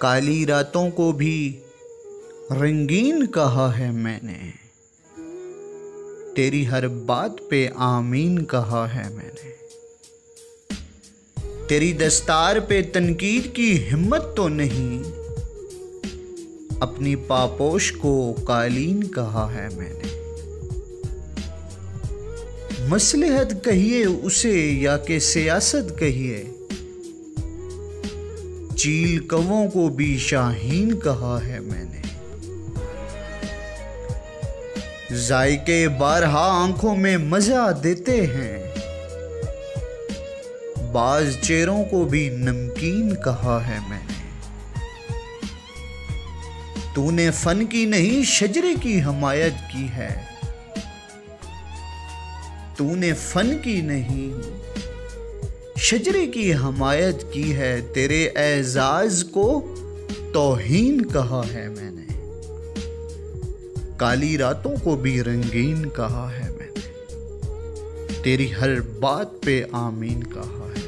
काली रातों को भी रंगीन कहा है मैंने, तेरी हर बात पे आमीन कहा है मैंने। तेरी दस्तार पे तनकीद की हिम्मत तो नहीं, अपनी पापोश को कालीन कहा है मैंने। मसलहत कहिए उसे या कि सियासत कहिए, चील कौवों को भी शाहीन कहा है मैंने। जायके बारहा आंखों में मजा देते हैं, बाज चेहरों को भी नमकीन कहा है मैंने। तूने फन की नहीं शजरे की हमायत की है, तूने फन की नहीं शजरे की हमायत की है। तेरे एजाज को तौहीन कहा है मैंने, काली रातों को भी रंगीन कहा है मैंने, तेरी हर बात पे आमीन कहा है।